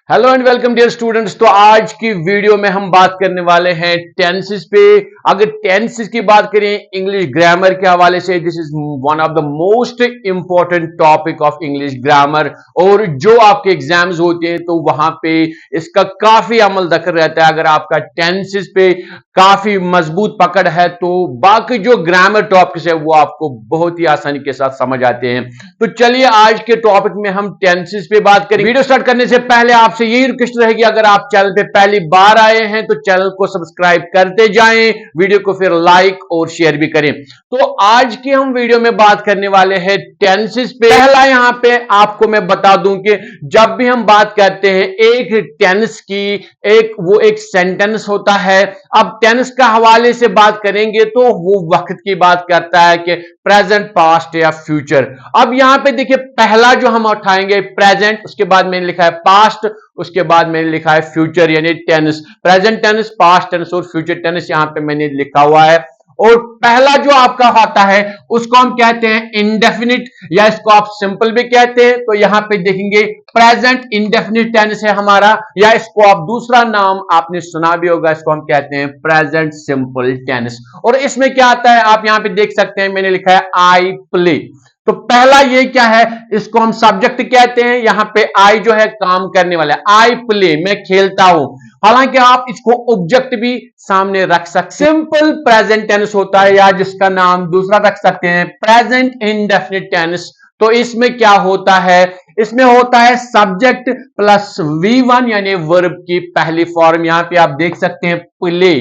Hello and welcome dear students. तो आज की वीडियो में हम बात करने वाले हैं टेंसेस पे। अगर टेंसेस की बात करें इंग्लिश ग्रामर के हवाले से, this is one of the most important topic of English grammar. और जो आपके एग्जाम्स होते हैं तो वहां पे इसका काफी अमल दखल रहता है। अगर आपका टेंसेस पे काफी मजबूत पकड़ है तो बाकी जो ग्रामर टॉपिक्स है वो आपको बहुत ही आसानी के साथ समझ आते हैं। तो चलिए आज के टॉपिक में हम टेंसेस पे बात करेंगे। वीडियो स्टार्ट करने से पहले आपसे यही रिक्वेस्ट रहेगी, अगर आप चैनल पे पहली बार आए हैं तो चैनल को सब्सक्राइब करते जाएं, वीडियो को फिर लाइक और शेयर भी करें। तो आज की हम वीडियो में बात करने वाले हैं टेंसेस पे। पहला यहां पे आपको मैं बता दूं कि जब भी हम बात करते हैं एक टेंस की, एक सेंटेंस होता है। अब टेंस का हवाले से बात करेंगे तो वो वक्त की बात करता है कि प्रेजेंट, पास्ट या फ्यूचर। अब यहां पे देखिए पहला जो हम उठाएंगे प्रेजेंट, उसके बाद मैंने लिखा है पास्ट, उसके बाद मैंने लिखा है फ्यूचर यानी tense. Present tense, past tense और फ्यूचर टेंस यहां पे मैंने लिखा हुआ है। और पहला जो आपका आता है उसको हम कहते हैं इंडेफिनिट, या इसको आप सिंपल भी कहते हैं। तो यहां पे देखेंगे प्रेजेंट इंडेफिनिट टेंस है हमारा, या इसको आप दूसरा नाम आपने सुना भी होगा, इसको हम कहते हैं प्रेजेंट सिंपल टेंस। और इसमें क्या आता है आप यहां पे देख सकते हैं, मैंने लिखा है आई प्ले। तो पहला ये क्या है, इसको हम सब्जेक्ट कहते हैं। यहां पे आई जो है काम करने वाला है, आई प्ले, मैं खेलता हूं। हालांकि आप इसको ऑब्जेक्ट भी सामने रख सकते हैं। सिंपल प्रेजेंट टेंस होता है, या जिसका नाम दूसरा रख सकते हैं प्रेजेंट इंडेफिनिट टेंस। तो इसमें क्या होता है, इसमें होता है सब्जेक्ट प्लस V1 यानी वर्ब की पहली फॉर्म। यहां पे आप देख सकते हैं प्ले,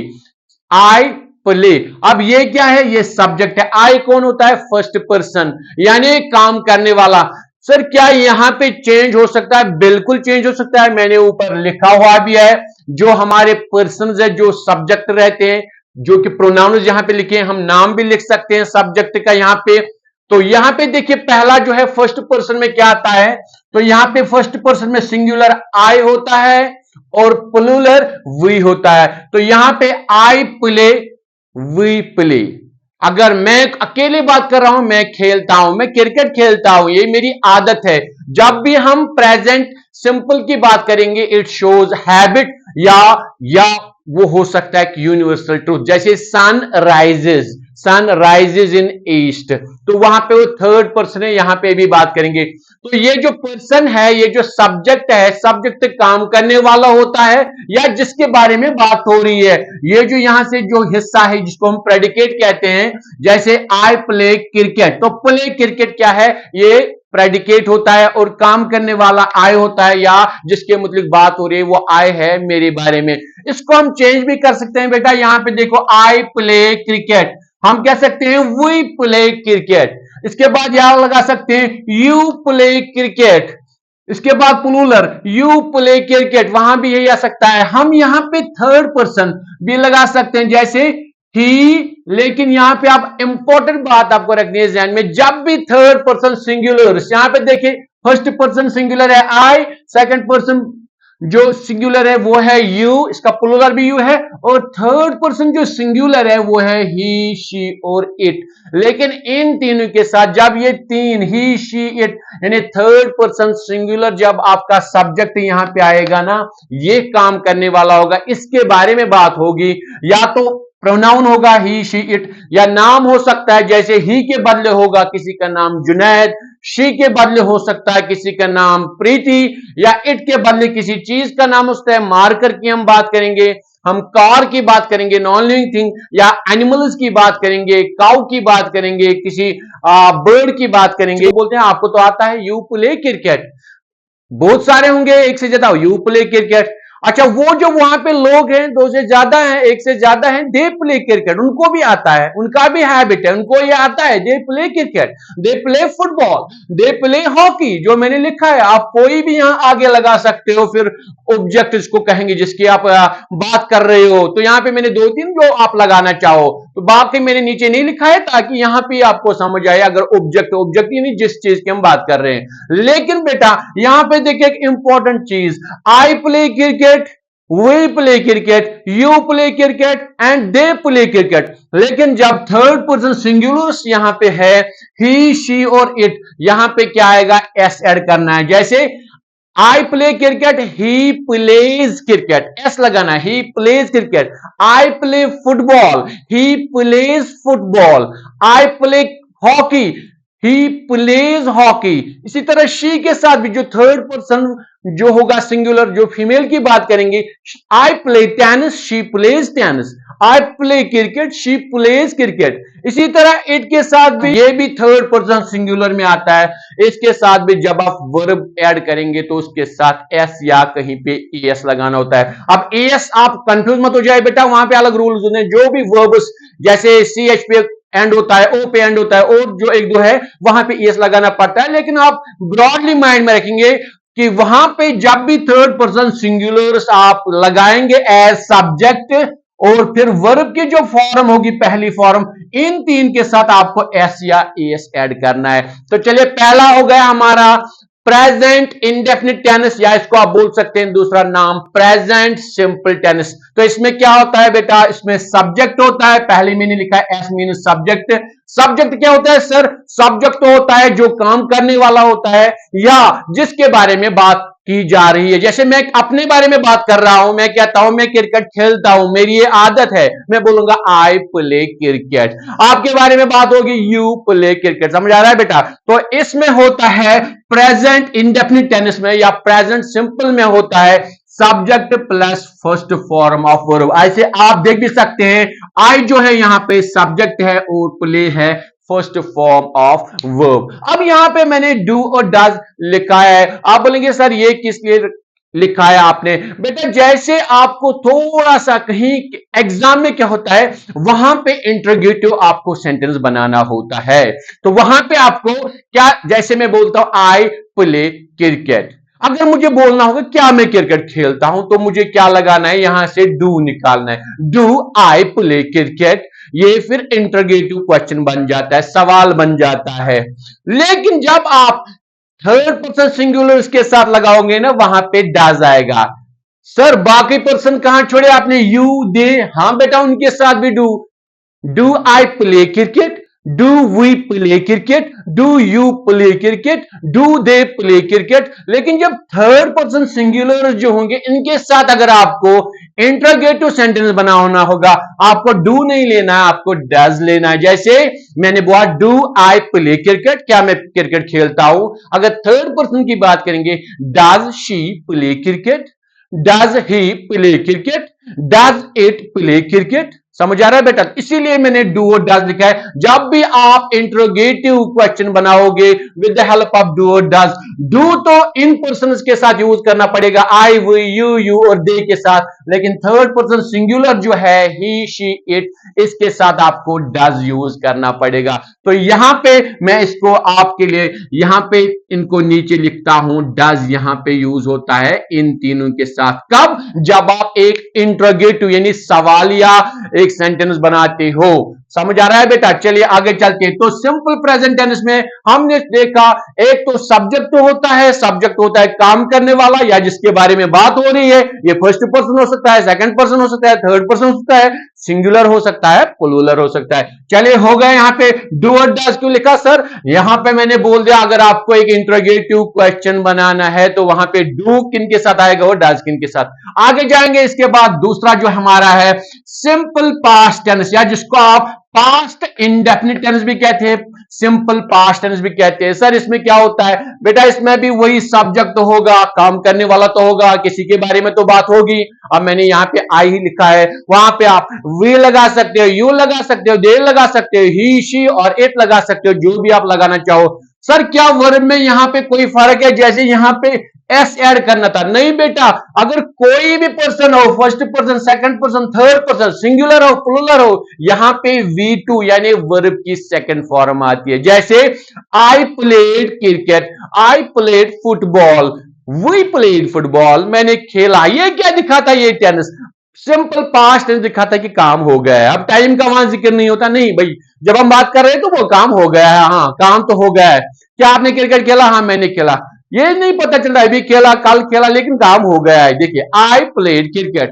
आई प्ले। अब ये क्या है, ये सब्जेक्ट है। आई कौन होता है, फर्स्ट पर्सन यानी काम करने वाला। सर क्या यहां पे चेंज हो सकता है, बिल्कुल चेंज हो सकता है। मैंने ऊपर लिखा हुआ भी है, जो हमारे पर्सन है, जो सब्जेक्ट रहते हैं, जो कि प्रोनाउन यहां पे लिखे हैं, हम नाम भी लिख सकते हैं सब्जेक्ट का यहां पे। तो यहां पे देखिए पहला जो है फर्स्ट पर्सन में क्या आता है, तो यहां पे फर्स्ट पर्सन में सिंगुलर आई होता है और प्लूरल वी होता है। तो यहां पे आई प्ले, वी प्ले। अगर मैं अकेले बात कर रहा हूं, मैं खेलता हूं, मैं क्रिकेट खेलता हूं, ये मेरी आदत है। जब भी हम प्रेजेंट सिंपल की बात करेंगे इट शोज हैबिट, या वो हो सकता है कि यूनिवर्सल ट्रूथ। जैसे सन राइजेज इन ईस्ट, तो वहां पे वो थर्ड पर्सन है, यहां पे भी बात करेंगे। तो ये जो पर्सन है, ये जो सब्जेक्ट है, सब्जेक्ट काम करने वाला होता है या जिसके बारे में बात हो रही है। ये जो यहां से जो हिस्सा है जिसको हम प्रेडिकेट कहते हैं, जैसे आई प्ले क्रिकेट, तो प्ले क्रिकेट क्या है, ये प्रेडिकेट होता है और काम करने वाला आई होता है, या जिसके मतलब बात हो रही है वो आई है मेरे बारे में। इसको हम चेंज भी कर सकते हैं बेटा। यहां पे देखो आई प्ले क्रिकेट, हम कह सकते हैं वी प्ले क्रिकेट। इसके बाद यहां लगा सकते हैं यू प्ले क्रिकेट। इसके बाद प्लूरल यू प्ले क्रिकेट, वहां भी यही आ सकता है। हम यहां पे थर्ड पर्सन भी लगा सकते हैं, जैसे ही। लेकिन यहां पे आप इंपॉर्टेंट बात आपको रखनी है ध्यान में, जब भी थर्ड पर्सन सिंगुलर, यहां पे देखिए फर्स्ट पर्सन सिंगुलर है आई, सेकंड पर्सन जो सिंगुलर है वो है यू, इसका प्लूरल भी यू है, और थर्ड पर्सन जो सिंगुलर है वो है ही, शी और इट। लेकिन इन तीनों के साथ जब ये तीन ही, शी, इट यानी थर्ड पर्सन सिंगुलर, जब आपका सब्जेक्ट यहां पे आएगा ना, ये काम करने वाला होगा, इसके बारे में बात होगी। या तो प्रोनाउन होगा ही, शी, इट, या नाम हो सकता है, जैसे ही के बदले होगा किसी का नाम जुनैद, शी के बदले हो सकता है किसी का नाम प्रीति, या इट के बदले किसी चीज का नाम हो सकता है। मार्कर की हम बात करेंगे, हम कार की बात करेंगे, नॉन लिविंग थिंग, या एनिमल्स की बात करेंगे, काउ की बात करेंगे, किसी बर्ड की बात करेंगे। बोलते हैं आपको तो आता है यू प्ले क्रिकेट, बहुत सारे होंगे एक से ज्यादा, यू प्ले क्रिकेट। अच्छा वो जो वहां पे लोग हैं, दो से ज्यादा हैं, एक से ज्यादा हैं, दे प्ले क्रिकेट, उनको भी आता है, उनका भी हैबिट है, उनको ये आता है, दे play cricket, they play football, they play hockey, जो मैंने लिखा है। आप कोई भी यहां आगे लगा सकते हो, फिर ऑब्जेक्ट इसको कहेंगे जिसकी आप बात कर रहे हो। तो यहां पे मैंने दो तीन जो आप लगाना चाहो, तो बाकी मैंने नीचे नहीं लिखा है ताकि यहां पे आपको समझ आए। अगर ऑब्जेक्ट यानी जिस चीज की हम बात कर रहे हैं। लेकिन बेटा यहां पे देखिए एक इंपॉर्टेंट चीज, I play cricket, we play cricket, you play cricket and they play cricket. लेकिन जब थर्ड पर्सन सिंगुलर यहां पे है, ही, शी और इट, यहां पे क्या आएगा, एस ऐड करना है। जैसे I play cricket, he plays cricket, s लगाना, he plays cricket. I play football, he plays football. I play hockey, he plays hockey. इसी तरह शी के साथ भी जो थर्ड पर्सन जो होगा सिंगुलर, जो फीमेल की बात करेंगे, I play tennis, she plays tennis. I play cricket, she plays cricket. इसी तरह इट के साथ भी, ये भी थर्ड पर्सन सिंगुलर में आता है। इसके साथ भी जब आप वर्ब ऐड करेंगे तो उसके साथ एस या कहीं पे एस लगाना होता है। अब एस आप कंफ्यूज मत हो जाए बेटा, वहां पे अलग रूल्स होते हैं। जो भी वर्ब्स जैसे सी एच पे एंड होता है, ओ पे एंड होता है, और जो एक दो है वहां पे एस लगाना पड़ता है। लेकिन आप ब्रॉडली माइंड में रखेंगे कि वहां पे जब भी थर्ड पर्सन सिंगुलर्स आप लगाएंगे एज सब्जेक्ट, और फिर वर्ब की जो फॉर्म होगी पहली फॉर्म, इन तीन के साथ आपको एस या एस ऐड करना है। तो चलिए, पहला हो गया हमारा प्रेजेंट इंडेफिनिट टेनिस, या इसको आप बोल सकते हैं दूसरा नाम प्रेजेंट सिंपल टेनिस। तो इसमें क्या होता है बेटा, इसमें सब्जेक्ट होता है, पहले मैंने लिखा है एस मीन सब्जेक्ट। सब्जेक्ट क्या होता है सर? सब्जेक्ट तो होता है जो काम करने वाला होता है या जिसके बारे में बात की जा रही है। जैसे मैं अपने बारे में बात कर रहा हूं, मैं कहता हूं मैं क्रिकेट खेलता हूं, मेरी ये आदत है, मैं बोलूंगा आई प्ले क्रिकेट। आपके बारे में बात होगी यू प्ले क्रिकेट। समझ आ रहा है बेटा? तो इसमें होता है प्रेजेंट इंडेफिनिट टेनिस में या प्रेजेंट सिंपल में होता है subject plus first form of verb. ऐसे आप देख भी सकते हैं, आई जो है यहां पे सब्जेक्ट है और प्ले है फर्स्ट फॉर्म ऑफ वर्ब। अब यहां पे मैंने डू और डज लिखा है। आप बोलेंगे सर ये किस लिए लिखा है आपने? बेटा जैसे आपको थोड़ा सा कहीं एग्जाम में क्या होता है, वहां पे इंटरोगेटिव आपको सेंटेंस बनाना होता है। तो वहां पे आपको क्या, जैसे मैं बोलता हूं आई प्ले क्रिकेट, अगर मुझे बोलना होगा क्या मैं क्रिकेट खेलता हूं, तो मुझे क्या लगाना है, यहां से डू निकालना है। डू आई प्ले क्रिकेट, ये फिर इंटरोगेटिव क्वेश्चन बन जाता है, सवाल बन जाता है। लेकिन जब आप थर्ड पर्सन सिंगुलर इसके साथ लगाओगे ना, वहां पे डज आएगा। सर बाकी पर्सन कहां छोड़े आपने? You, they. हां बेटा उनके साथ भी do. Do I play cricket, do we play cricket, do you play cricket, do they play cricket. लेकिन जब थर्ड पर्सन सिंगुलर जो होंगे, इनके साथ अगर आपको इंटरोगेटिव सेंटेंस बनाना होगा, आपको डू नहीं लेना है, आपको डज लेना है। जैसे मैंने बोला डू आई प्ले क्रिकेट, क्या मैं क्रिकेट खेलता हूं? अगर थर्ड पर्सन की बात करेंगे, does she play cricket, does he play cricket, does it play cricket. समझ आ रहा है बेटा? इसीलिए मैंने डू और डज लिखा है। जब भी आप इंट्रोगेटिव क्वेश्चन बनाओगे with the help of do और डज, डू तो इन पर्सन के साथ यूज करना पड़ेगा, आई वी यू और दे के साथ। लेकिन थर्ड पर्सन सिंगुलर जो है ही शी इट, इसके साथ आपको डज यूज करना पड़ेगा। तो यहां पे मैं इसको आपके लिए यहां पे इनको नीचे लिखता हूं, डज यहां पे यूज होता है इन तीनों के साथ। कब? जब आप एक इंट्रोगेटिव यानी सवालिया एक सेंटेंस बनाते हो। समझ आ रहा है बेटा? चलिए आगे चलते हैं। तो सिंपल प्रेजेंट टेंस में हमने देखा, एक तो सब्जेक्ट तो होता है, सब्जेक्ट होता है काम करने वाला या जिसके बारे में बात हो रही है। ये फर्स्ट पर्सन हो सकता है, सेकंड पर्सन हो सकता है, थर्ड पर्सन हो सकता है, सिंगुलर हो सकता है, प्लूरल हो सकता है। चलिए हो गए। यहां पे डू और डज क्यों लिखा सर? यहां पे मैंने बोल दिया अगर आपको एक इंट्रोगेटिव क्वेश्चन बनाना है तो वहां पे डू किन के साथ आएगा और डज किन के साथ। आगे जाएंगे। इसके बाद दूसरा जो हमारा है सिंपल पास्ट टेंस, या जिसको आप पास्ट इंडेफिनिट टेंस भी कहते हैं, सिंपल पास्ट टेंस भी कहते हैं। सर इसमें क्या होता है? बेटा इसमें भी वही सब्जेक्ट तो होगा, काम करने वाला तो होगा, किसी के बारे में तो बात होगी। अब मैंने यहां पे आई ही लिखा है, वहां पे आप वी लगा सकते हो, यू लगा सकते हो, दे लगा सकते हो, ही शी और इट लगा सकते हो, जो भी आप लगाना चाहो। सर क्या वर्ब में यहां पे कोई फर्क है? जैसे यहां पे एस ऐड करना था, नहीं बेटा। अगर कोई भी पर्सन हो, first person, second person, third person, singular हो, प्लूरल हो, यहां पे V2 यानी वर्ब की सेकंड फॉर्म आती है। जैसे I played cricket, I played football, we played football, मैंने खेला। ये क्या दिखाता है? ये टेंस सिंपल पास्ट टेंस दिखाता है कि काम हो गया है। अब टाइम का वहां जिक्र नहीं होता, नहीं भाई, जब हम बात कर रहे हैं तो वो काम हो गया है। हाँ काम तो हो गया है। क्या आपने क्रिकेट खेला? हाँ मैंने खेला। ये नहीं पता चल रहा है अभी खेला, कल खेला, लेकिन काम हो गया है। देखिए आई played cricket,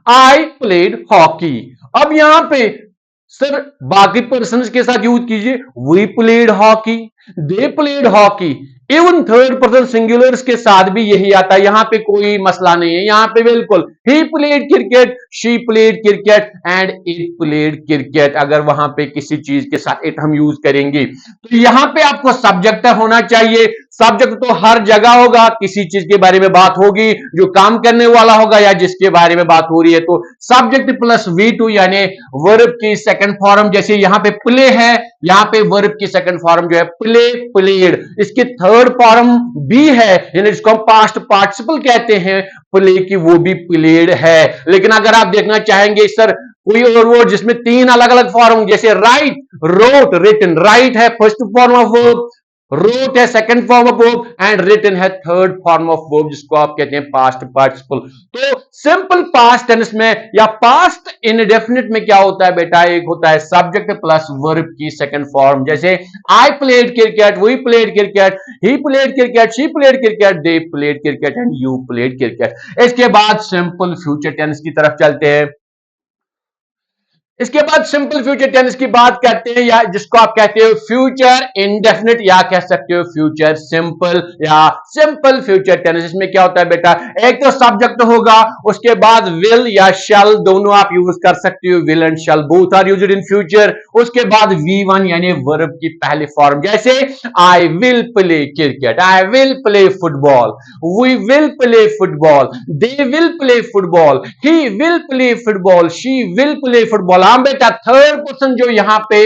I played hockey. अब यहां पे सर बाकी पर्सन के साथ यूज कीजिए, we played hockey, they played hockey. Even third person singulars के साथ भी यही आता है, यहां पे कोई मसला नहीं है, यहां पे बिल्कुल ही played cricket, she played cricket and it played cricket. अगर वहां पे किसी चीज के साथ इट हम यूज करेंगे तो यहां पे आपको सब्जेक्ट होना चाहिए। सब्जेक्ट तो हर जगह होगा, किसी चीज के बारे में बात होगी जो काम करने वाला होगा या जिसके बारे में बात हो रही है, तो सब्जेक्ट प्लस V2 यानी वर्ब की सेकंड फॉर्म। जैसे यहां पे प्ले है, यहां पे वर्ब की सेकंड फॉर्म जो है प्ले, प्लेड। इसकी थर्ड फॉर्म भी है, यानी जिसको हम पास्ट पार्टिसिपल कहते हैं प्ले की, वो भी प्लेड है। लेकिन अगर आप देखना चाहेंगे सर कोई और वर्ड जिसमें तीन अलग अलग फॉर्म, जैसे राइट, रोट, रिटन। राइट है first form of verb, wrote है second form of verb and written है थर्ड फॉर्म ऑफ वर्ब, जिसको आप कहते हैं पास्ट पार्टिसिपल। तो सिंपल पास्ट टेंस में या पास्ट इंडेफिनिट में क्या होता है बेटा, एक होता है सब्जेक्ट प्लस वर्ब की सेकंड फॉर्म। जैसे I played cricket, we played cricket, he played cricket, she played cricket, they played cricket and you played cricket. इसके बाद सिंपल फ्यूचर टेंस की तरफ चलते हैं। इसके बाद सिंपल फ्यूचर टेंस की बात करते हैं, या जिसको आप कहते हो फ्यूचर इंडेफिनिट या कह सकते हो फ्यूचर सिंपल या सिंपल फ्यूचर टेंस। इसमें क्या होता है बेटा, एक तो सब्जेक्ट होगा, उसके बाद विल या शैल दोनों आप यूज कर सकते हो, will and shall both are used in future. उसके बाद V1 यानी वर्ब की पहली फॉर्म, जैसे I will play cricket, I will play football, we will play football, they will play football, he will play football, she will play football. हाँ बेटा, third person जो यहां पे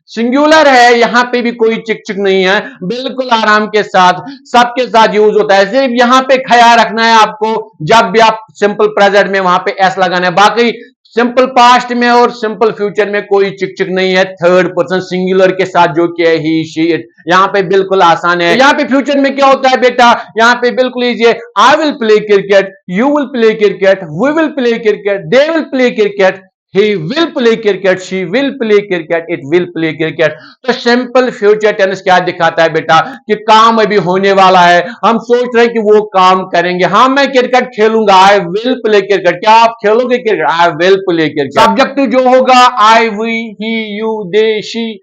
सिंगुलर है, यहां पे भी कोई चिक चिक नहीं है, बिल्कुल आराम के साथ सबके साथ यूज होता है। सिर्फ यहां पे ख्याल रखना है आपको, जब भी आप सिंपल प्रेजेंट में वहां पे एस लगाना है, बाकी सिंपल पास्ट में और सिंपल फ्यूचर में कोई चिक चिक नहीं है। थर्ड पर्सन सिंगुलर के साथ जो कि ही, शी, इट, यहां पे बिल्कुल आसान है। यहां पे फ्यूचर में क्या होता है बेटा, यहां पे बिल्कुल इजी है। I will play cricket, you will play cricket, we will play cricket, they will play cricket, he will play cricket, she will play cricket, it will play cricket। तो सिंपल फ्यूचर टेंस क्या दिखाता है बेटा, कि काम अभी होने वाला है, हम सोच रहे हैं कि वो काम करेंगे। हाँ मैं क्रिकेट खेलूंगा, आई विल प्ले क्रिकेट। क्या आप खेलोगे cricket, I will play cricket. Subject जो होगा I, we, he, you, they, she,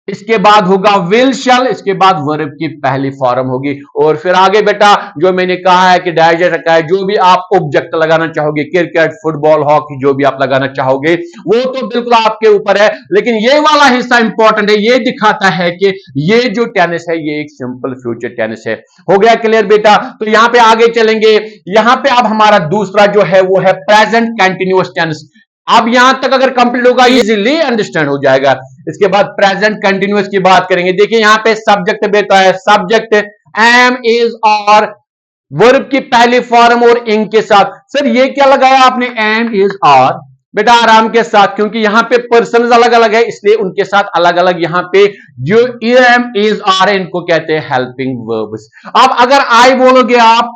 इसके बाद होगा विल शैल, इसके बाद वर्ब की पहली फॉर्म होगी। और फिर आगे बेटा जो मैंने कहा है कि डाइजेस्ट रखा है, जो भी आप ऑब्जेक्ट लगाना चाहोगे, क्रिकेट, फुटबॉल, हॉकी, जो भी आप लगाना चाहोगे वो तो बिल्कुल आपके ऊपर है, लेकिन ये वाला हिस्सा इंपॉर्टेंट है, ये दिखाता है कि ये जो टेनिस है ये एक सिंपल फ्यूचर टेनिस है। हो गया क्लियर बेटा। तो यहां पे आगे चलेंगे, यहां पे अब हमारा दूसरा जो है वो है प्रेजेंट कंटिन्यूअस टेंस। अब यहां तक अगर कंप्लीट होगा इजीली अंडरस्टैंड हो जाएगा। इसके बाद प्रेजेंट कंटिन्यूअस की बात करेंगे। देखिए यहां पे सब्जेक्ट बेटा है, सब्जेक्ट एम, इज, और वर्ब की पहली फॉर्म और इंग के साथ। सर ये क्या लगाया आपने, एम, इज, आर? बेटा आराम के साथ, क्योंकि यहां पे पर्सन अलग अलग है इसलिए उनके साथ अलग अलग यहां पे जो एम, इज, आर है इनको कहते हैं हेल्पिंग वर्ब्स। अब अगर आई बोलोगे आप,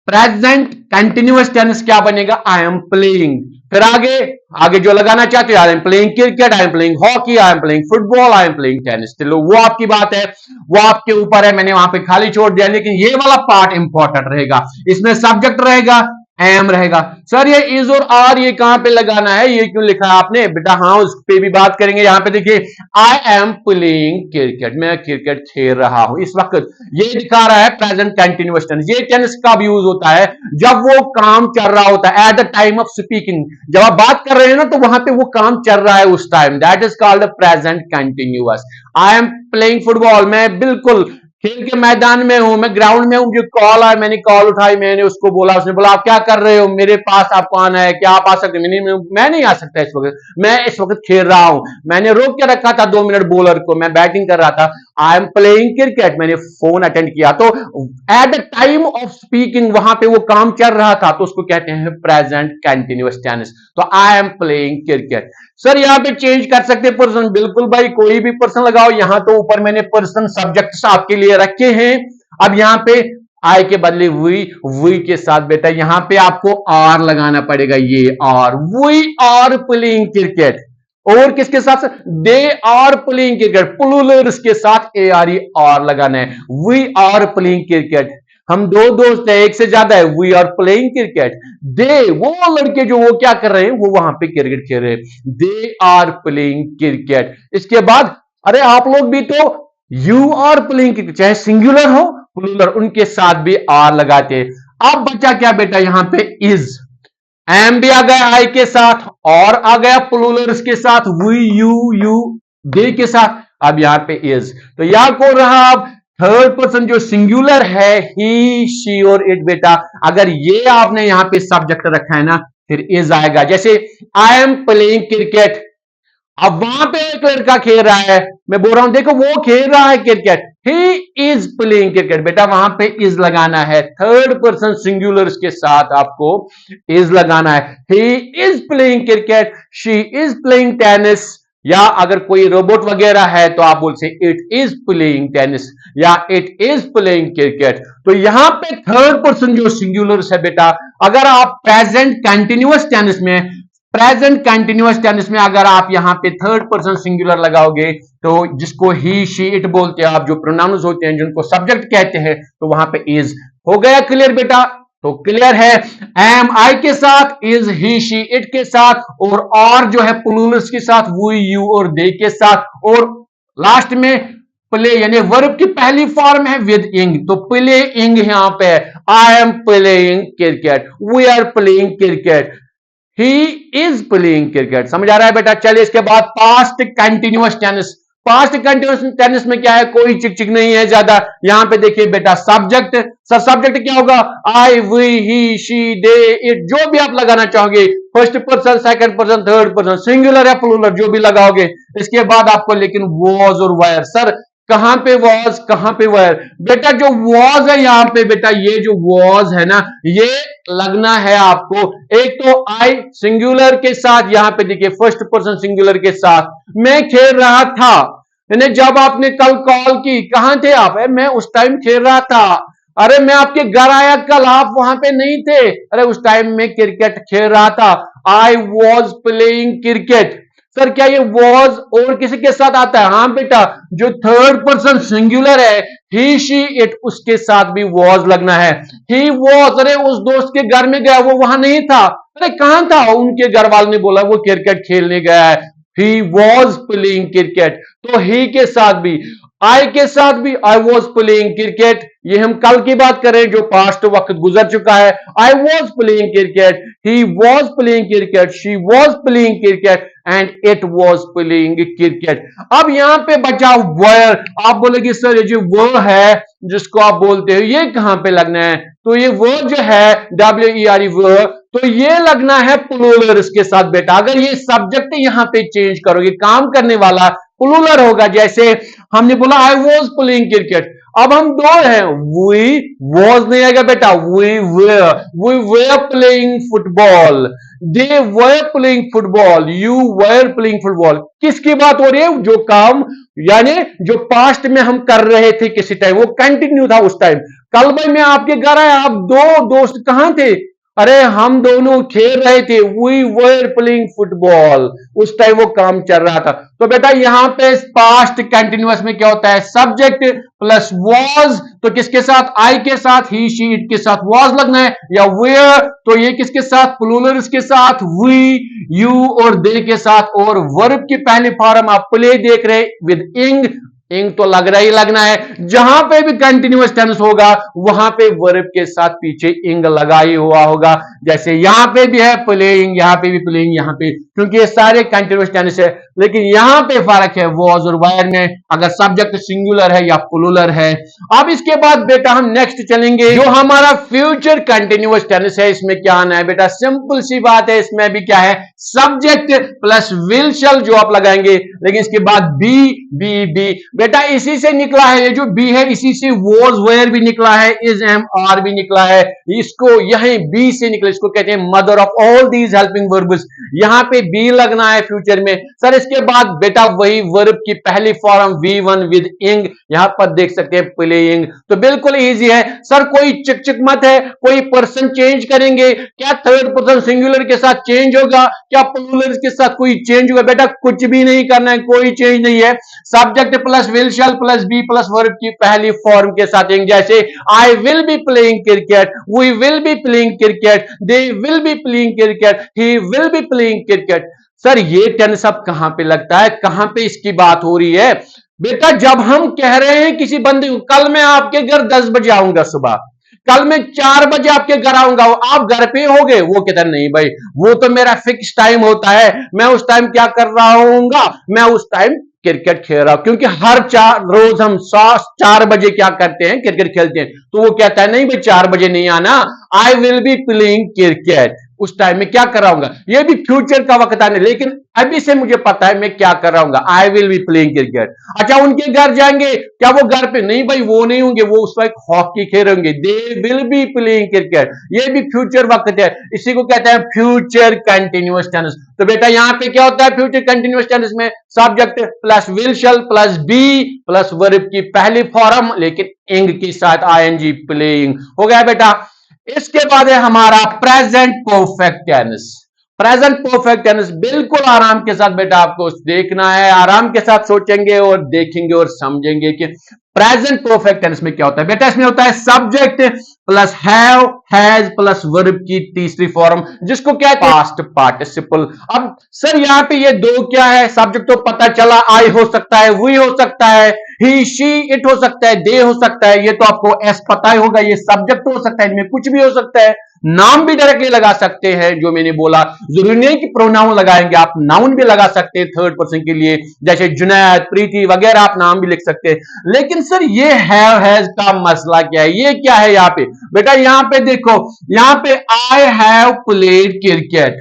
प्रेजेंट कंटिन्यूअस टेंस क्या बनेगा, आई एम प्लेइंग। फिर आगे आगे जो लगाना चाहते हो, आई am playing cricket, I am playing hockey, I am playing football, I am playing tennis. चलो वो आपकी बात है, वो आपके ऊपर है, मैंने वहां पे खाली छोड़ दिया। लेकिन ये वाला पार्ट इंपॉर्टेंट रहेगा, इसमें सब्जेक्ट रहेगा, एम रहेगा। सर ये इज और आर ये कहां पे लगाना है, ये क्यों लिखा है आपने बेटा? हाँ उस पे भी बात करेंगे। यहां पे देखिए आई एम प्लेइंग क्रिकेट, मैं क्रिकेट खेल रहा हूं इस वक्त, ये दिखा रहा है प्रेजेंट कंटिन्यूअस टेंस। ये टेंस कब यूज होता है, जब वो काम चल रहा होता है, at the time of speaking. जब आप बात कर रहे हैं ना तो वहां पे वो काम चल रहा है उस time, that is called present continuous. I am playing football, मैं बिल्कुल खेल के मैदान में हूं, मैं ग्राउंड में हूं, मुझे कॉल आया, मैंने कॉल उठाई, मैंने उसको बोला, उसने बोला आप क्या कर रहे हो, मेरे पास आपको आना है, क्या आप आ सकते? मैं नहीं आ सकता इस वक्त, मैं इस वक्त खेल रहा हूं। मैंने रोक के रखा था 2 मिनट बॉलर को, मैं बैटिंग कर रहा था। आई एम प्लेइंग क्रिकेट, मैंने फोन अटेंड किया। तो at the time of speaking वहां पे वो काम चल रहा था, तो उसको कहते हैं प्रेजेंट कंटिन्यूअस टेंस। तो I am playing cricket. Sir यहां पे चेंज कर सकते हैं पर्सन, बिल्कुल भाई कोई भी पर्सन लगाओ। यहां तो ऊपर मैंने पर्सन सब्जेक्ट्स आपके लिए रखे हैं। अब यहां पे आई के बदले वी के साथ बेटा यहां पे आपको आर लगाना पड़ेगा, ये are, we are playing cricket. और किसके साथ, they are playing cricket, plurals के साथ ए आर लगाना है, वी आर प्लेइंग क्रिकेट। हम दो दोस्त हैं, एक से ज्यादा है, वी आर प्लेइंग क्रिकेट। दे, वो लड़के जो वो क्या कर रहे हैं, वो वहां पे क्रिकेट खेल रहे हैं, दे आर प्लेइंग क्रिकेट। इसके बाद अरे आप लोग भी तो यू आर प्लेइंग क्रिकेट, चाहे सिंगुलर हो प्लूरल, उनके साथ भी आर लगाते हैं। अब बचा क्या बेटा, यहां पे इज, एम भी आ गया आई के साथ, और आ गया प्लूरल्स के साथ, वी यू दे के साथ। अब यहां पे इज, तो यहां कौन रहा, अब थर्ड पर्सन जो सिंगुलर है, ही शी और इट। बेटा अगर ये आपने यहां पे सब्जेक्ट रखा है ना, फिर इज आएगा। जैसे आई एम प्लेइंग क्रिकेट, अब वहां पे एक लड़का खेल रहा है, मैं बोल रहा हूं देखो वो खेल रहा है cricket, he is playing cricket. बेटा वहां पे इज लगाना है, थर्ड पर्सन सिंगुलर के साथ आपको इज लगाना है। ही is playing cricket, she is playing tennis, या अगर कोई रोबोट वगैरह है तो आप बोल से इट इज प्लेइंग टेनिस या इट इज प्लेइंग क्रिकेट। तो यहां पे थर्ड पर्सन जो सिंगुलर है बेटा, अगर आप प्रेजेंट कंटिन्यूअस टेनिस में, प्रेजेंट कंटिन्यूअस टेनिस में अगर आप यहां पे थर्ड पर्सन सिंगुलर लगाओगे, तो जिसको ही शी इट बोलते हैं आप, जो प्रोनाउंस होते हैं जिनको सब्जेक्ट कहते हैं, तो वहां पे इज हो गया। क्लियर बेटा, तो क्लियर है, एम आई के साथ, इज ही शी इट के साथ, और जो है प्लूरल्स के साथ, वी यू और दे के साथ, और लास्ट में प्ले यानी वर्ब की पहली फॉर्म है विद इंग, तो प्ले इंग यहां पे, I am playing cricket, we are playing cricket, he is playing cricket. समझ आ रहा है बेटा। चलिए इसके बाद past continuous tense. Past continuous tense में क्या है, कोई चिक चिक नहीं है ज्यादा। यहां पे देखिए बेटा सब्जेक्ट, सर सब्जेक्ट क्या होगा, I we he she they it, जो भी आप लगाना चाहोगे, first person second person third person, singular या प्लूरल जो भी लगाओगे। इसके बाद आपको लेकिन वॉज और वायर, सर कहां पे वॉज कहां पे वायर, बेटा जो वॉज है यहां पे बेटा, ये जो वॉज है ना, ये लगना है आपको एक तो आई सिंगुलर के साथ, यहां पे देखिए फर्स्ट पर्सन सिंगुलर के साथ, मैं खेल रहा था, यानी जब आपने कल कॉल की, कहां थे आप, मैं उस टाइम खेल रहा था। अरे मैं आपके घर आया कल, आप वहां पे नहीं थे, अरे उस टाइम में क्रिकेट खेल रहा था, I was playing cricket. Sir क्या ये वॉज और किसी के साथ आता है, हाँ बेटा जो थर्ड पर्सन सिंगुलर है, ही शी इट, उसके साथ भी वॉज लगना है। ही वॉज, अरे उस दोस्त के घर में गया, वो वहां नहीं था, अरे कहां था, उनके घर वाले ने बोला वो क्रिकेट खेलने गया है, ही वॉज प्लेइंग क्रिकेट। तो ही के साथ भी, आई के साथ भी, आई वॉज प्लेइंग क्रिकेट, ये हम कल की बात करें जो पास्ट वक्त गुजर चुका है, I was playing cricket, he was playing cricket, she was playing cricket and it was playing cricket. अब यहां पे बचा वेयर, आप बोलेंगे सर ये जो वो है जिसको आप बोलते हो ये कहां पे लगना है, तो ये वो जो है WERE वो, तो ये लगना है प्लूरल इसके साथ बेटा। अगर ये सब्जेक्ट यहां पे चेंज करोगे, काम करने वाला प्लूरल होगा। जैसे हमने बोला आई वॉज प्लेइंग क्रिकेट, अब हम दो हैं, वी वॉज नहीं आएगा बेटा, we were playing football, they were playing football, you were playing football. किसकी बात हो रही है, जो काम यानी जो पास्ट में हम कर रहे थे किसी टाइम, वो कंटिन्यू था उस टाइम। कल भाई मैं आपके घर आया, आप दो दोस्त कहां थे, अरे हम दोनों खेल रहे थे, वी वर प्लेइंग फुटबॉल, उस टाइम वो काम चल रहा था। तो बेटा यहां पे पास्ट कंटिन्यूअस में क्या होता है, सब्जेक्ट प्लस वॉज, तो किसके साथ, आई के साथ, ही शी इट के साथ वॉज लगना है, या वेयर तो ये किसके साथ, प्लूरल्स के साथ, वी यू और दे के साथ, और वर्ब की पहली फॉर्म आप प्ले देख रहे विद इंग, इंग तो लग रहा ही लगना है। जहां पे भी कंटिन्यूअस टेंस होगा वहां पे वर्ब के साथ पीछे इंग लगा ही हुआ होगा। जैसे यहां पे भी है प्लेइंग, यहां पे भी प्लेइंग, यहां पे, क्योंकि ये सारे कंटिन्यूअस टेंस है, लेकिन यहां पे फर्क है वॉज और वायर में, अगर सब्जेक्ट सिंगुलर है या प्लूरल है। अब इसके बाद बेटा हम नेक्स्ट चलेंगे, जो हमारा फ्यूचर कंटिन्यूअस टेंस है, इसमें क्या आना है बेटा, सिंपल सी बात है, इसमें भी क्या है, सब्जेक्ट प्लस विल शैल जो आप लगाएंगे, लेकिन इसके बाद बी बेटा इसी से निकला है, ये जो बी है इसी से वॉज वेयर भी निकला है, इज एम आर भी निकला है, इसको यही बी से निकला, इसको कहते हैं mother of all these helping verbs. यहां पे बी लगना है फ्यूचर में। सर इसके बाद बेटा वही वर्ब की पहली फॉर्म V1 विद इंग, यहां पर देख सकते हैं प्लेइंग, तो बिल्कुल इजी है। सर कोई चिक मत है, कोई पर्सन चेंज करेंगे क्या, थर्ड पर्सन सिंगुलर के साथ चेंज होगा क्या, प्लूरल के साथ कोई चेंज होगा, बेटा कुछ भी नहीं करना है, कोई चेंज नहीं है। Subject plus will shall plus be plus verb की पहली फॉर्म के साथ, जैसे I will be playing cricket, we will be playing cricket, they will be playing cricket, he will be playing cricket. Sir ये tense अब कहां पे लगता है, कहां पे इसकी बात हो रही है? बेटा जब हम कह रहे हैं किसी बंदे को कल मैं आपके घर 10 बजे आऊंगा सुबह, कल मैं 4 बजे आपके घर आऊंगा, आप घर पे होगे? वो कहता नहीं भाई, वो तो मेरा फिक्स टाइम होता है, मैं उस टाइम क्या कर रहा हूंगा, मैं उस टाइम क्रिकेट खेल रहा हूं, क्योंकि हर चार रोज हम 4 बजे क्या करते हैं, क्रिकेट खेलते हैं। तो वो कहता है नहीं भाई 4 बजे नहीं आना, आई विल बी प्लेइंग क्रिकेट, उस टाइम में क्या कर रहा हूँ, ये भी फ्यूचर का वक्त आने, लेकिन अभी से मुझे पता है मैं क्या कर रहा हूँ, आई विल बी प्लेइंग क्रिकेट। अच्छा उनके घर जाएंगे, क्या वो घर पे? नहीं भाई वो नहीं होंगे, वो उस वक्त हॉकी खेलेंगे, दे विल बी प्लेइंग क्रिकेट, ये भी फ्यूचर वक्त है, इसी को कहते हैं फ्यूचर कंटिन्यूअस टेंस। तो बेटा यहां पे क्या होता है फ्यूचर कंटिन्यूअस टेंस में? Subject plus will shall plus be plus verb की पहली फॉर्म, लेकिन इंग के साथ आईएनजी, प्लेइंग हो गया बेटा। इसके बाद है हमारा present perfect tense. Present perfect tense बिल्कुल आराम के साथ बेटा आपको देखना है, आराम के साथ सोचेंगे और देखेंगे और समझेंगे कि प्रेजेंट परफेक्ट टेंस में क्या होता है। बेटा इसमें होता है subject plus have has plus verb की तीसरी फॉर्म, जिसको क्या है पास्ट पार्टिसिपल। अब सर यहाँ पे ये दो क्या है, सब्जेक्ट तो पता चला, आई हो सकता है, वी हो सकता है, ही शी इट हो सकता है, दे हो सकता है, ये तो आपको एस पता ही होगा, ये सब्जेक्ट हो सकता है, इनमें कुछ भी हो सकता है। नाम भी डायरेक्टली लगा सकते हैं, जो मैंने बोला जरूरी नहीं कि प्रोनाउन लगाएंगे, आप नाउन भी लगा सकते हैं थर्ड पर्सन के लिए, जैसे जुनैद, प्रीति वगैरह आप नाम भी लिख सकते हैं। लेकिन सर ये हैव हैज का मसला क्या है, ये क्या है यहाँ पे? बेटा यहाँ पे देखो, यहाँ पे I have played cricket,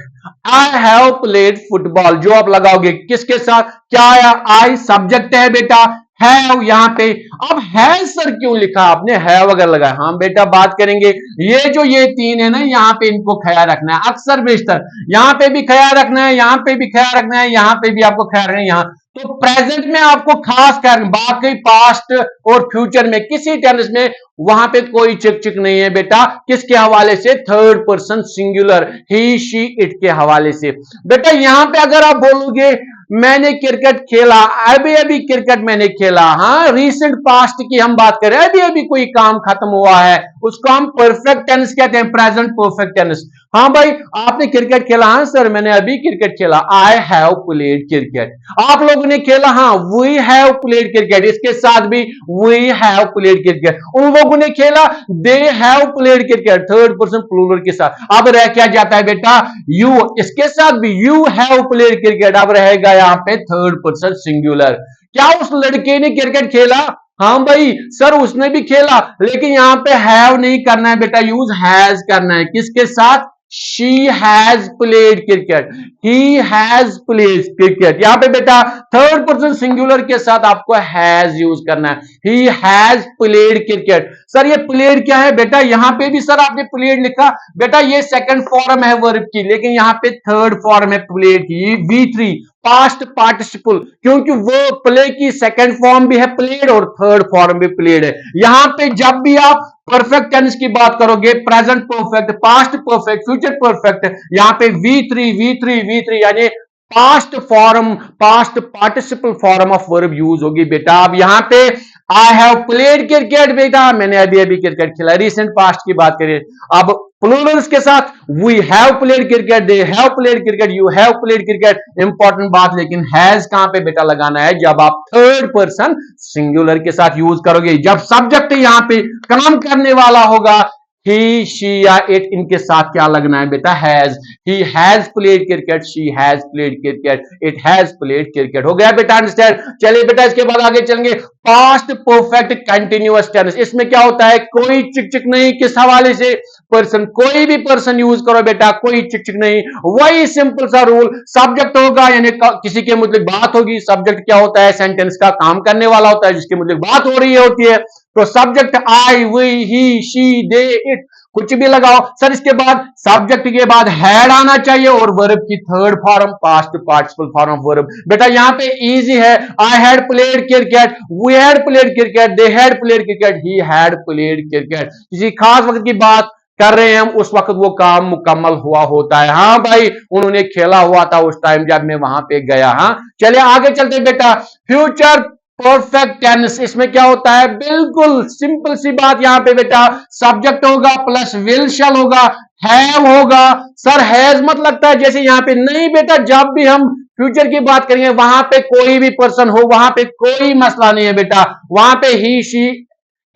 I have played football, जो आप लगाओगे किसके साथ, क्या आया, आई सब्जेक्ट है बेटा, हैव यहाँ पे। अब हैज सर क्यों लिखा आपने, हैव अगर लगा, हाँ बेटा बात करेंगे, ये तीन है ना, यहाँ पे इनको ख्याल रखना है, अक्सर बेशतर यहाँ पे भी ख्याल रखना है, यहाँ पे भी ख्याल रखना है, यहाँ पे भी आपको ख्याल रखना है, यहाँ तो प्रेजेंट में आपको खास कर, बाकी पास्ट और फ्यूचर में किसी टेंस में वहां पे कोई चिक चिक नहीं है बेटा, किसके हवाले से, third person singular, he she it के हवाले से। बेटा यहां पे अगर आप बोलोगे मैंने क्रिकेट खेला, अभी अभी क्रिकेट मैंने खेला, हाँ रिसेंट पास्ट की हम बात करें, अभी अभी कोई काम खत्म हुआ है, उसको हम परफेक्ट टेंस कहते हैं, प्रेजेंट परफेक्ट टेंस। हाँ भाई आपने क्रिकेट खेला, हाँ सर मैंने अभी क्रिकेट खेला, आई हैव प्लेड क्रिकेट। आप लोगों ने खेला, हाँ वी हैव प्लेड क्रिकेट, इसके साथ भी वी हैव प्लेड क्रिकेट। उन लोगों ने खेला, they have played cricket, third person plural के साथ। अब रह क्या जाता है बेटा, यू, इसके साथ भी यू हैव प्लेड क्रिकेट, अब रहेगा यहाँ पे थर्ड पर्सन सिंगुलर। क्या उस लड़के ने क्रिकेट खेला? हाँ भाई सर उसने भी खेला, लेकिन यहां पे हैव नहीं करना है बेटा, यूज हैज करना है, किसके साथ, she has played cricket, he has played cricket। यहां पे बेटा थर्ड पर्सन सिंगुलर के साथ आपको हैज यूज करना है, he has played cricket। Sir ये प्लेड क्या है बेटा, यहां पे भी सर आपने प्लेड लिखा, बेटा ये सेकंड फॉर्म है वर्ब की, लेकिन यहां पे थर्ड फॉर्म है प्लेड की, V3 पास्ट पार्टिसिपल, क्योंकि वो प्ले की सेकंड फॉर्म भी है प्लेड और थर्ड फॉर्म भी प्लेड है। यहां पे जब भी आप परफेक्ट टेंस की बात करोगे, present perfect, past perfect, future perfect, यहां पे V3 यानी past form, past participle form of verb use होगी बेटा। अब यहां पे आई हैव प्लेड क्रिकेट, बेटा मैंने अभी अभी क्रिकेट खेला, रिसेंट पास्ट की बात करें। अब प्लूरल्स के साथ we have played cricket, they have played cricket, you have played cricket, important बात, लेकिन हैज कहां पे बेटा लगाना है, जब आप थर्ड पर्सन सिंगुलर के साथ यूज करोगे, जब सब्जेक्ट यहां पे काम करने वाला होगा, ही शी या इट, इनके साथ क्या लगना है बेटा, has. He has played cricket, she has played cricket, it has played cricket. हो गया बेटा अंडरस्टैंड? चलिए बेटा इसके बाद आगे चलेंगे, पास्ट परफेक्ट कंटिन्यूअस टेंस। इसमें क्या होता है, कोई चिक चिक नहीं, किस हवाले से, पर्सन, कोई भी पर्सन यूज करो बेटा, कोई चिक चिक नहीं, वही सिंपल सा रूल, सब्जेक्ट होगा यानी किसी के मतलब बात होगी, सब्जेक्ट क्या होता है, सेंटेंस का काम करने वाला होता है, जिसके मतलब बात हो रही होती है, तो subject I, we, he, she, they, it, कुछ भी लगाओ। सर इसके बाद सब्जेक्ट के बाद हैड आना चाहिए और वर्ब की third form, past participle form of verb. बेटा यहां पे इजी है, I had played cricket, we had played cricket, they had played cricket, he had played cricket. किसी खास वक्त की बात कर रहे हैं हम, उस वक्त वो काम मुकम्मल हुआ होता है। हाँ भाई उन्होंने खेला हुआ था उस टाइम जब मैं वहां पे गया। हाँ चलिए आगे चलते बेटा, फ्यूचर परफेक्ट टेंस। इसमें क्या होता है, बिल्कुल सिंपल सी बात, यहां पे बेटा सब्जेक्ट होगा प्लस विल शैल होगा, हैव होगा। सर हैज मत लगता है जैसे यहां पे, नहीं बेटा, जब भी हम फ्यूचर की बात करेंगे वहां पे कोई भी पर्सन हो, वहां पे कोई मसला नहीं है बेटा, वहां पे ही शी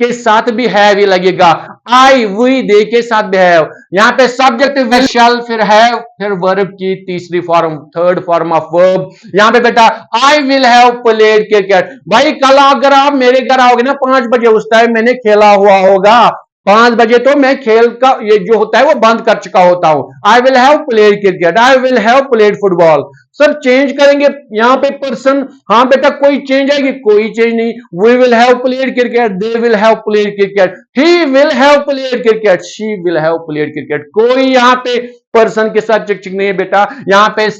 के साथ भी हैव ही लगेगा, आई वी दे के साथ भी हैव। यहां पे सब्जेक्ट विल शैल फिर हैव फिर वर्ब की तीसरी form, third form of verb. यहां पे बेटा आई विल हैव प्लेड क्रिकेट। भाई कल अगर आप मेरे घर आओगे ना 5 बजे, उस टाइम मैंने खेला हुआ होगा, 5 बजे तो मैं खेल का ये जो होता है वो बंद कर चुका होता हूं। आई will have played cricket, I will have played football. Sir change करेंगे यहां पे पर्सन, हाँ बेटा कोई चेंज आएगी, कोई चेंज नहीं। We will have played cricket, they will have played cricket, he will have played cricket, she will have played cricket. कोई यहां पे पर्सन के साथ चिक चिक नहीं है बेटा, यहां पे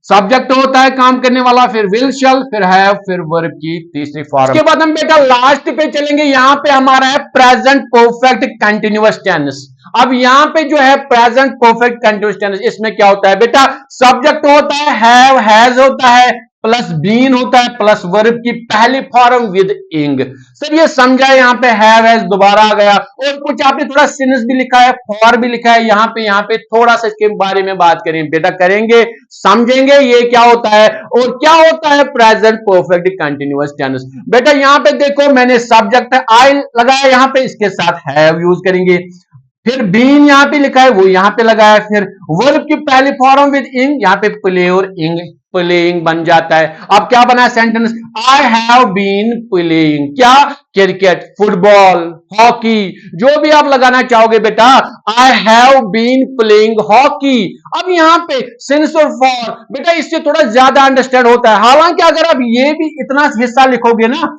सब्जेक्ट होता है काम करने वाला, फिर विल शैल फिर हैव फिर वर्ब की तीसरी फॉर्म। इसके बाद हम बेटा लास्ट पे चलेंगे, यहां पे हमारा है प्रेजेंट परफेक्ट कंटिन्यूअस टेंस। अब यहां पे जो है प्रेजेंट परफेक्ट कंटिन्यूअस टेंस, इसमें क्या होता है बेटा, सब्जेक्ट होता है हैव, हैज होता है प्लस बीन होता है प्लस वर्ब की पहली फॉर्म विद इंग। सर ये समझा, यहां पे हैव हैज दोबारा आ गया, और कुछ आपने थोड़ा सिंस भी लिखा है, फॉर भी लिखा है, यहां पे थोड़ा सा इसके बारे में बात करें बेटा, करेंगे समझेंगे ये क्या होता है और क्या होता है प्रेजेंट परफेक्ट कंटिन्यूअस टेंस। बेटा यहां पे देखो मैंने सब्जेक्ट आई लगाया, यहां पे इसके साथ हैव यूज करेंगे, फिर बीन यहां पे लिखा है वो यहां पे लगाया, फिर वर्ब की पहली फॉर्म विद इंग, यहां पे प्ले और इंग, प्लेइंग बन जाता है। अब क्या बना sentence, I have been playing क्या, क्रिकेट, फुटबॉल, हॉकी, जो भी आप लगाना चाहोगे बेटा, I have been playing hockey. अब यहां पे सिंस और फॉर बेटा इससे थोड़ा ज्यादा अंडरस्टैंड होता है, हालांकि अगर आप ये भी इतना हिस्सा लिखोगे ना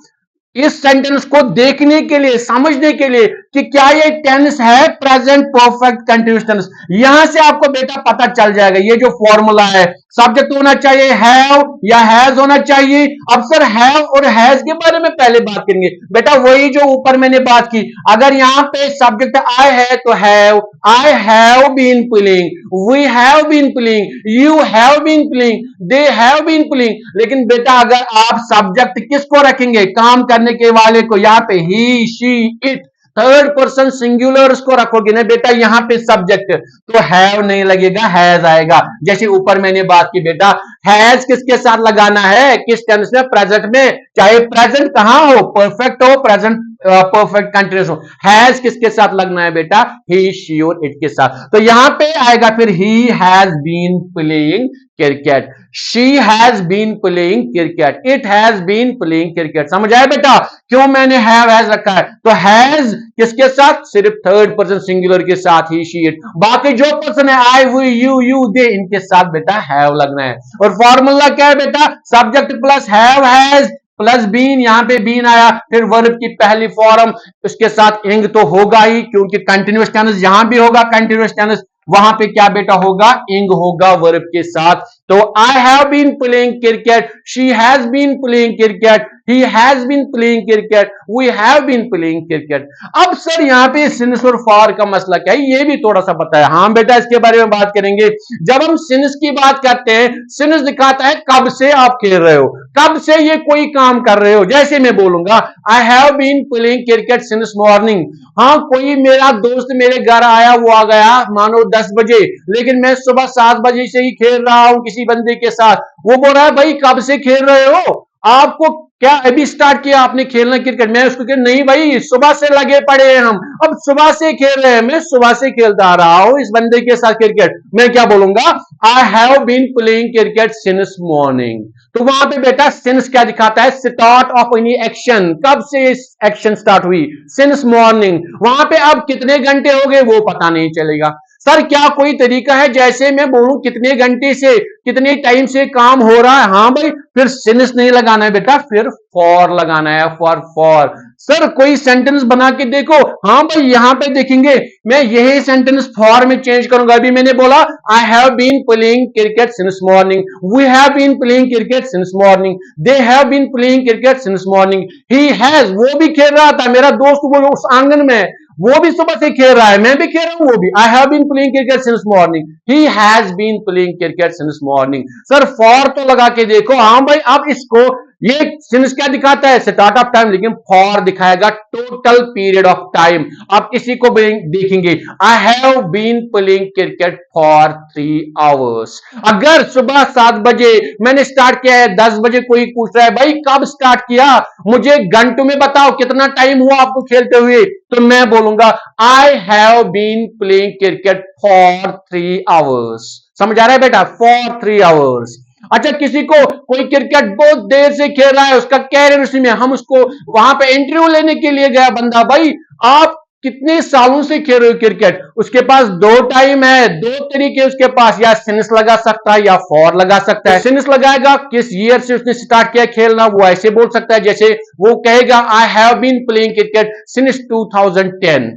इस सेंटेंस को देखने के लिए, समझने के लिए कि क्या ये टेंस है प्रेजेंट परफेक्ट कंटिन्यूअस टेंस, यहां से आपको बेटा पता चल जाएगा। ये जो फॉर्मूला है, सब्जेक्ट होना चाहिए हैव या हैज होना चाहिए। अब सर हैव और हैज के बारे में पहले बात करेंगे बेटा, वही जो ऊपर मैंने बात की, अगर यहां पे सब्जेक्ट आई है तो have, I have been playing, we have been playing, you have been playing, they have been playing. लेकिन बेटा अगर आप सब्जेक्ट किसको रखेंगे, काम करने के वाले को, यहां पे he she it third person singular को रखोगे ना बेटा, यहां पे सब्जेक्ट तो हैव नहीं लगेगा, हैज आएगा। जैसे ऊपर मैंने बात की बेटा, हैज किसके साथ लगाना है, किस टेंस में, प्रेजेंट में, चाहे प्रेजेंट कहां हो, परफेक्ट हो, प्रेजेंट परफेक्ट कंटिन्यूअस हो, हैज किसके साथ लगना है बेटा, ही शी और इट के साथ। तो यहां पे आएगा फिर he has been playing cricket, she has been playing cricket, it has been playing cricket. समझ आया बेटा क्यों मैंने हैव हैज रखा है, तो हैज किसके साथ, सिर्फ थर्ड पर्सन सिंगुलर के साथ, ही शी इट। बाकी जो पर्सन है आई वी यू यू दे, इनके साथ बेटा हैव लगना है। और फॉर्मूला क्या है बेटा, subject plus have has plus been, यहां पे बीन आया, फिर वर्ब की पहली फॉर्म, उसके साथ इंग तो होगा ही, क्योंकि कंटिन्यूअस टेंस जहां भी होगा कंटिन्यूअस टेंस, वहां पे क्या बेटा होगा, इंग होगा वर्ब के साथ। तो I have been playing cricket, she has been playing cricket, he has been playing cricket, we have been playing cricket. अब सर यहां पे सिंस और फॉर का मसला क्या है, ये भी थोड़ा सा पता है, हाँ बेटा इसके बारे में बात करेंगे। जब हम सिंस की बात करते हैं, सिंस दिखाता है कब से आप खेल रहे हो, कब से ये कोई काम कर रहे हो। जैसे मैं बोलूंगा I have been playing cricket since morning, हाँ कोई मेरा दोस्त मेरे घर आया, वो आ गया मानो 10 बजे, लेकिन मैं सुबह 7 बजे से ही खेल रहा हूं किसी बंदे के साथ। वो बोल रहा है भाई कब से खेल रहे हो, आपको क्या अभी स्टार्ट किया आपने खेलना क्रिकेट, मैं उसको कह नहीं भाई सुबह से लगे पड़े हैं हम, अब सुबह से खेल रहे हैं, मैं सुबह से खेलता आ रहा हूं इस बंदे के साथ क्रिकेट। मैं क्या बोलूंगा, I have been playing cricket since morning. तो वहां पे बेटा सिंस क्या दिखाता है, स्टार्ट ऑफ एनी एक्शन, कब से एक्शन स्टार्ट हुई, सिंस मॉर्निंग। वहां पे अब कितने घंटे हो गए वो पता नहीं चलेगा। सर क्या कोई तरीका है जैसे मैं बोलूं कितने घंटे से कितने टाइम से काम हो रहा है, हाँ भाई, फिर सिंस नहीं लगाना है बेटा, फिर फॉर लगाना है, फॉर। सर कोई सेंटेंस बना के देखो, हाँ भाई यहां पे देखेंगे मैं यही सेंटेंस फॉर में चेंज करूंगा। अभी मैंने बोला I have been playing cricket since morning, we have been playing cricket since morning, they have been playing cricket since morning, he has, वो भी खेल रहा था, मेरा दोस्त वो उस आंगन में, वो भी सुबह से खेल रहा है, मैं भी खेल रहा हूं, वो भी, I have been playing cricket since morning, he has been playing cricket since morning. Sir for तो लगा के देखो, हाँ भाई अब इसको ये सिंस क्या दिखाता है, स्टार्ट ऑफ टाइम, लेकिन फॉर दिखाएगा टोटल पीरियड ऑफ टाइम। आप इसी को देखेंगे, I have been playing cricket for 3 hours. अगर सुबह 7 बजे मैंने स्टार्ट किया है, 10 बजे कोई पूछ रहा है भाई कब स्टार्ट किया, मुझे घंटों में बताओ कितना टाइम हुआ आपको खेलते हुए, तो मैं बोलूंगा I have been playing cricket for 3 hours. समझ आ रहा है बेटा, फॉर 3 आवर्स। अच्छा, किसी को कोई क्रिकेट बहुत देर से खेल रहा है, उसका कैरियर उसी में, हम उसको वहां पे इंटरव्यू लेने के लिए गया बंदा, भाई आप कितने सालों से खेल रहे हो क्रिकेट, उसके पास 2 टाइम है, 2 तरीके उसके पास, या सिंस लगा सकता है या फॉर लगा सकता है। सिंस लगाएगा, किस ईयर से उसने स्टार्ट किया खेलना, वो ऐसे बोल सकता है जैसे वो कहेगा I have been playing cricket since 2010।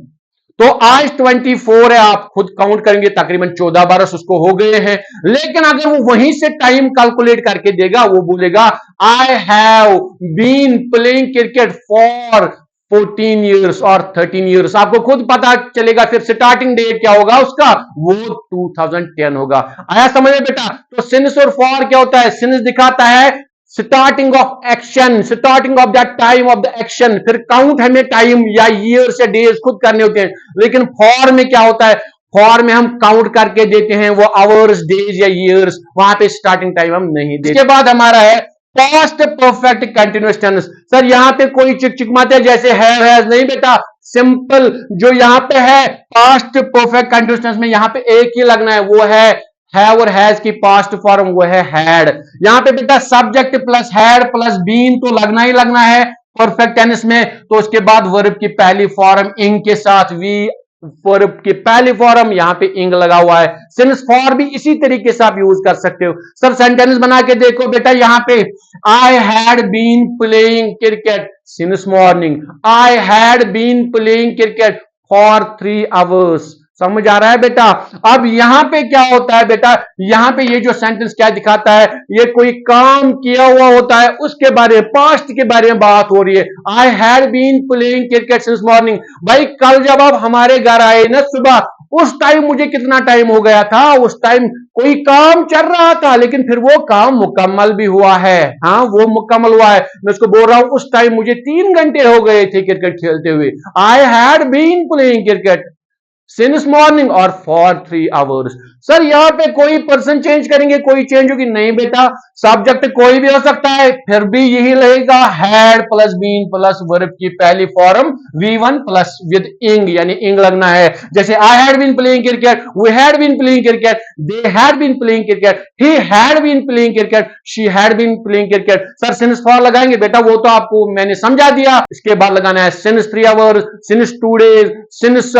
तो आज 24 है, आप खुद काउंट करेंगे तकरीबन 14 बरस उसको हो गए हैं। लेकिन अगर वो वहीं से टाइम कैलकुलेट करके देगा, वो बोलेगा I have been playing cricket for 14 years और 13 ईयर्स। आपको खुद पता चलेगा फिर स्टार्टिंग डेट क्या होगा उसका, वो 2010 होगा। आया समझ में बेटा? तो सिंस और फॉर क्या होता है, सिंस दिखाता है starting of action, starting of the time of the action, फिर काउंट हमें टाइम या ईयर्स या डेज खुद करने होते हैं। लेकिन फॉर में क्या होता है, फॉर में हम काउंट करके देते हैं, वो आवर्स डेज या ईयर्स, वहां पे स्टार्टिंग टाइम हम नहीं देते। इसके बाद हमारा है past perfect continuous tense. Sir यहां पे कोई चिक मत है जैसे हैज नहीं बेटा, सिंपल जो यहां पे है पास्ट परफेक्ट कंटिन्यूअस टेंस में यहां पे एक ही लगना है, वो है और हैज की पास्ट फॉर्म, वो है हैड। यहां पे बेटा subject plus had plus been तो लगना ही लगना है परफेक्ट टेंस में। तो उसके बाद वर्ब की पहली फॉर्म इंग के साथ, वी वर्ब की पहली फॉर्म, यहां पे इंग लगा हुआ है। सिंस फॉर भी इसी तरीके से आप यूज कर सकते हो। सर सेंटेंस बना के देखो बेटा, यहां पे I had been playing cricket since morning, I had been playing cricket for 3 hours. समझ आ रहा है बेटा? अब यहां पे क्या होता है बेटा, यहां पे ये जो सेंटेंस क्या दिखाता है, ये कोई काम किया हुआ होता है उसके बारे में, पास्ट के बारे में बात हो रही है। I had been playing cricket since morning. भाई कल जब आप हमारे घर आए ना सुबह, उस टाइम मुझे कितना टाइम हो गया था, उस टाइम कोई काम चल रहा था लेकिन फिर वो काम मुकम्मल भी हुआ है। हाँ वो मुकम्मल हुआ है, मैं उसको बोल रहा हूं उस टाइम मुझे 3 घंटे हो गए थे क्रिकेट खेलते हुए। I had been playing cricket since morning और फॉर 3 आवर्स। सर यहां पे कोई पर्सन चेंज करेंगे, कोई चेंज होगी नहीं बेटा, सब्जेक्ट कोई भी हो सकता है, फिर भी यही रहेगा had plus been plus verb की पहली फॉर्म V1 प्लस विद इंग, यानी इंग लगना है। जैसे I had been playing cricket, we had been playing cricket, they had been playing cricket, he had been playing cricket, she had been playing cricket. Sir since for लगाएंगे बेटा, वो तो आपको मैंने समझा दिया। इसके बाद लगाना है since 3 hours, since 2 days, since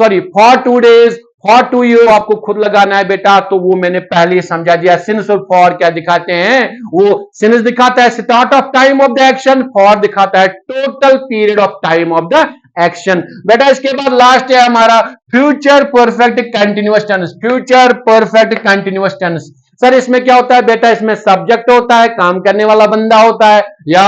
sorry for 2 days, for 2 year आपको खुद लगाना है बेटा, तो वो मैंने पहले ही समझा दिया। सिंस और फॉर क्या दिखाते हैं, वो सिंस दिखाता है start of time of the action, for दिखाता है total period of time of the action. बेटा इसके बाद लास्ट है हमारा future perfect continuous tense, future perfect continuous tense. Sir इसमें क्या होता है बेटा, इसमें सब्जेक्ट होता है, काम करने वाला बंदा होता है या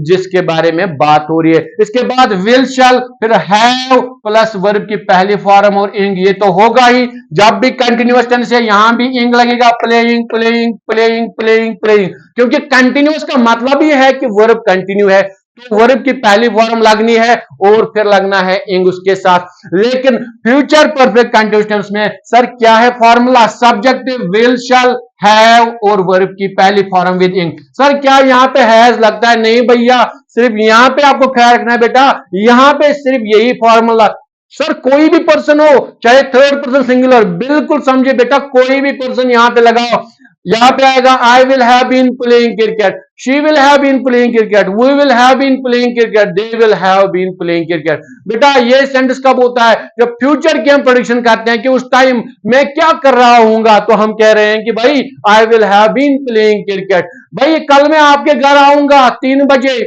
जिसके बारे में बात हो रही है। इसके बाद विल शैल, फिर हैव प्लस वर्ब की पहली फॉर्म और इंग, ये तो होगा ही। जब भी कंटिन्यूअस टेंस है यहां भी इंग लगेगा, playing playing playing playing playing, क्योंकि कंटिन्यूअस का मतलब ही है कि वर्ब कंटिन्यू है, तो वर्ब की पहली फॉर्म लगनी है और फिर लगना है इंग उसके साथ। लेकिन फ्यूचर परफेक्ट कंटिन्यूअस टेंस में सर क्या है formula, subject will shall have और वर्ब की पहली फॉर्म विद इंग। सर क्या यहां पे हैज लगता है, नहीं भैया, सिर्फ यहां पे आपको ख्याल रखना है बेटा, यहां पे सिर्फ यही फॉर्मूला। सर कोई भी पर्सन हो, चाहे थर्ड पर्सन सिंगुलर, बिल्कुल समझे बेटा, कोई भी पर्सन यहां पे लगाओ, यहां पे आएगा I will have been playing cricket, she will have been playing cricket, we will have been playing cricket, they will have been playing cricket. बेटा ये सेंटेंस कब होता है, जब फ्यूचर की हम प्रेडिक्शन करते हैं कि उस टाइम मैं क्या कर रहा हूंगा, तो हम कह रहे हैं कि भाई I will have been playing cricket. भाई कल मैं आपके घर आऊंगा 3 बजे,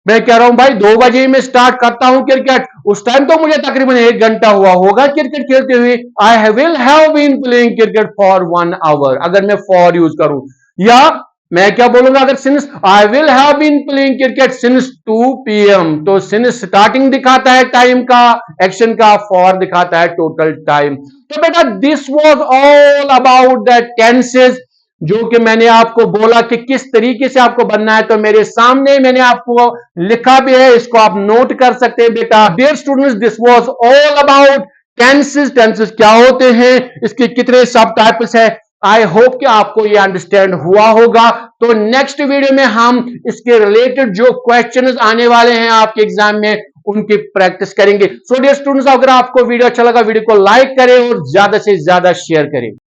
मैं कह रहा हूं भाई 2 बजे में स्टार्ट करता हूं क्रिकेट, उस टाइम तो मुझे तकरीबन 1 घंटा हुआ होगा क्रिकेट खेलते हुए। I will have been playing cricket for 1 hour, अगर मैं फॉर यूज करूं। या मैं क्या बोलूंगा, अगर since I will have been playing cricket since 2 PM, तो सिंस स्टार्टिंग दिखाता है टाइम का, एक्शन का, फॉर दिखाता है टोटल टाइम। तो बेटा this was all about the tenses. जो कि मैंने आपको बोला कि किस तरीके से आपको बनना है, तो मेरे सामने मैंने आपको लिखा भी है, इसको आप नोट कर सकते हैं बेटा। Dear students, this was all about tenses. Tenses क्या होते हैं, इसके कितने सब टाइप्स है। आई होप कि आपको ये अंडरस्टैंड हुआ होगा। तो नेक्स्ट वीडियो में हम इसके रिलेटेड जो क्वेश्चंस आने वाले हैं आपके एग्जाम में, उनकी प्रैक्टिस करेंगे। सो डियर स्टूडेंट्स, अगर आपको वीडियो अच्छा लगा, वीडियो को लाइक करें और ज्यादा से ज्यादा शेयर करें।